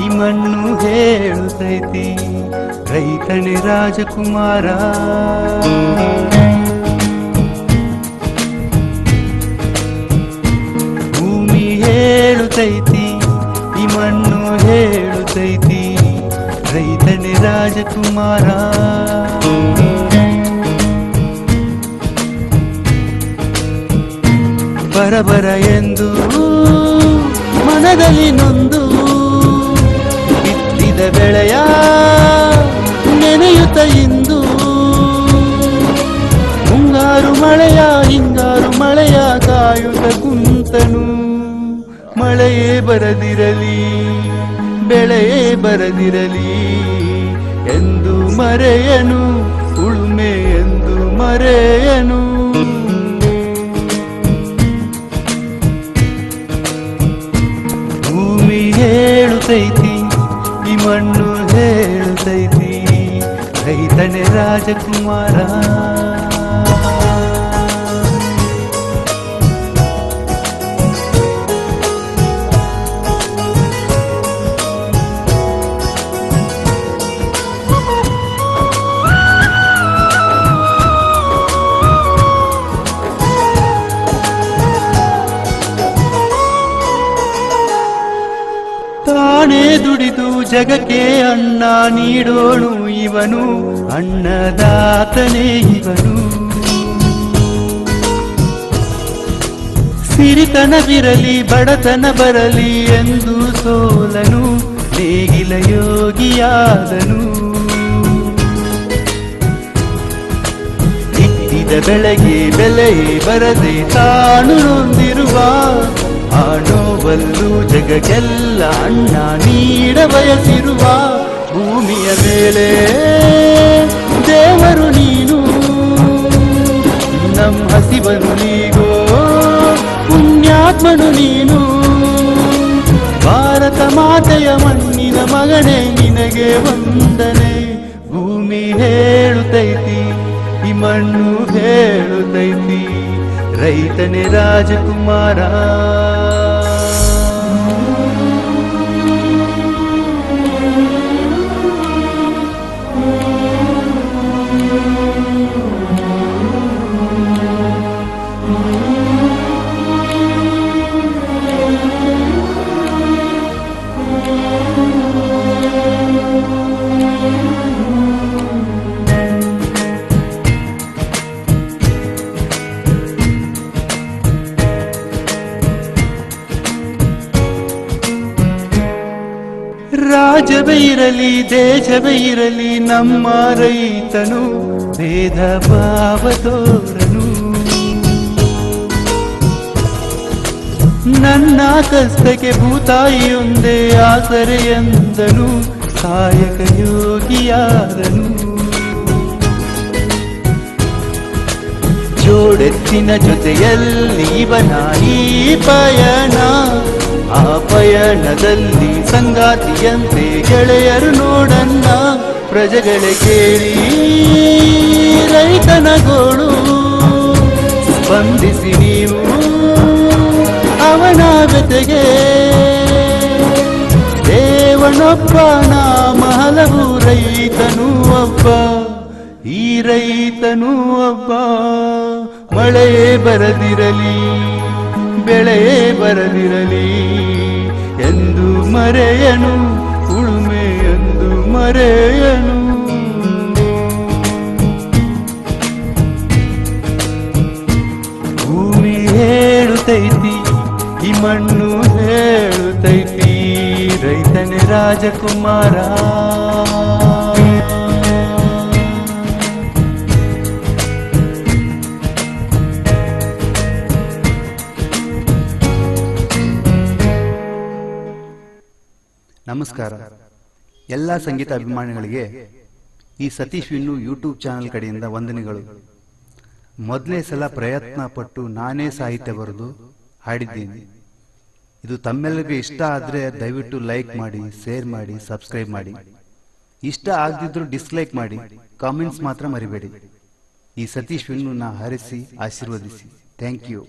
ಈ ಮಣ್ಣು ಹೇಳುತ್ತೈತಿ ರೈತನೇ ರಾಜಕುಮಾರ. ಭೂಮಿ ಹೇಳುತ್ತೈತಿ ಈ ಮಣ್ಣು ಹೇಳುತ್ತೈತಿ ರೈತನೇ ರಾಜಕುಮಾರ. ಬರಬರ ಎಂದು ಮನದಲ್ಲಿ ನೊಂದು ಬಿತ್ತಿದ ಬೆಳೆಯ ನೆನೆಯುತ್ತ ಇಂದು ಮುಂಗಾರು ಮಳೆಯ ಹಿಂಗಾರು ಮಳೆಯ ಕಾಯುತ್ತ ಕುಂತನು. ಮಳೆಯೇ ಬರದಿರಲಿ ಬೆಳೆಯೇ ಬರದಿರಲಿ ಎಂದು ಮರೆಯನು, ಉಳುಮೆ ಎಂದು ಮರೆಯನು. ಭೂಮಿ ಹೇಳುತ್ತೈತಿ ಈ ಮಣ್ಣು ಹೇಳುತ್ತೈತಿ ರೈತನೇ ರಾಜಕುಮಾರ. ತಾನೇ ದುಡಿದು ಜಗಕ್ಕೆ ಅನ್ನ ನೀಡೋಣು ಇವನು, ಅನ್ನದಾತನೇ ಇವನು. ಸಿರಿತನವಿರಲಿ ಬಡತನ ಬರಲಿ ಎಂದು ಸೋಲನು, ನೇಗಿಲ ಯೋಗಿಯಾದನು. ಬಿತ್ತಿದ ಬೆಳೆಗೆ ಬೆಲೆಯೇ ಬರದೆ ತಾನು ನೊಂದಿರುವ ಆ ನೋವಲ್ಲೂ ಜಗಕ್ಕೆಲ್ಲ ಅನ್ನ ನೀಡ ಬಯಸಿರುವ ಭೂಮಿಯ ಮೇಲೆ ದೇವರು ನೀನು, ನಮ್ಮ ಹಸಿವನು ನೀಗೋ ಪುಣ್ಯಾತ್ಮನು ನೀನು. ಭಾರತ ಮಾತೆಯ ಮಣ್ಣಿನ ಮಗನೇ ನಿನಗೆ ವಂದನೆ. ಭೂಮಿ ಹೇಳುತ್ತೈತಿ ಈ ಮಣ್ಣು ಹೇಳುತ್ತೈತಿ ರೈತನೇ ರಾಜಕುಮಾರ. ರಾಜವೇ ಇರಲಿ ದೇಶವೇ ಇರಲಿ ನಮ್ಮ ರೈತನು ಭೇದ ಭಾವ ತೋರನು. ನನ್ನ ಕಷ್ಟಕ್ಕೆ ಭೂತಾಯಿಯೊಂದೇ ಆಸರೆ ಎಂದನು, ಕಾಯಕ ಯೋಗಿಯಾದನು. ಜೋಡೆತ್ತಿನ ಜೊತೆಯಲ್ಲಿ ಇವನ ಈ ಪಯಣ, ಆ ಪಯಣದಲ್ಲಿ ಸಂಗಾತಿಯಂತೆ ಗೆಳೆಯರು ನೋಡನ್ನ. ಪ್ರಜೆಗಳೇ ಕೇಳಿ ರೈತನ ಗೋಳು, ಸ್ಪಂದಿಸಿ ನೀವು ಅವನ ಜೊತೆಗೆ. ದೇವನೊಬ್ಬ ನಾಮ ಹಲವು ರೈತನು ಒಬ್ಬ, ಈ ರೈತನು ಒಬ್ಬ. ಮಳೆಯೇ ಬರದಿರಲಿ ಬೆಳೆಯೇ ಬರದಿರಲಿ ಎಂದು ಮರೆಯನು, ಉಳುಮೆ ಎಂದು ಮರೆಯನು. ಭೂಮಿ ಹೇಳುತ್ತೈತಿ ಈ ಮಣ್ಣು ಹೇಳುತ್ತೈತಿ ರೈತನೇ ರಾಜಕುಮಾರ. ನಮಸ್ಕಾರ ಎಲ್ಲ ಸಂಗೀತ ಅಭಿಮಾನಿಗಳಿಗೆ ಈ ಸತೀಶ್ ವಿನ್ನು ಯೂಟ್ಯೂಬ್ ಚಾನೆಲ್ ಕಡೆಯಿಂದ ವಂದನೆಗಳು. ಮೊದಲನೇ ಸಲ ಪ್ರಯತ್ನ ಪಟ್ಟು ನಾನೇ ಸಾಹಿತ್ಯ ಬರೆದು ಹಾಡಿದ್ದೀನಿ. ಇದು ತಮ್ಮೆಲ್ಲರಿಗೂ ಇಷ್ಟ ಆದರೆ ದಯವಿಟ್ಟು ಲೈಕ್ ಮಾಡಿ, ಶೇರ್ ಮಾಡಿ, ಸಬ್ಸ್ಕ್ರೈಬ್ ಮಾಡಿ. ಇಷ್ಟ ಆಗದಿದ್ರೂ ಡಿಸ್ಲೈಕ್ ಮಾಡಿ, ಕಾಮೆಂಟ್ಸ್ ಮಾತ್ರ ಮರಿಬೇಡಿ. ಈ ಸತೀಶ್ ವಿನ್ನು ಹರಿಸಿ ಆಶೀರ್ವದಿಸಿ. Thank you.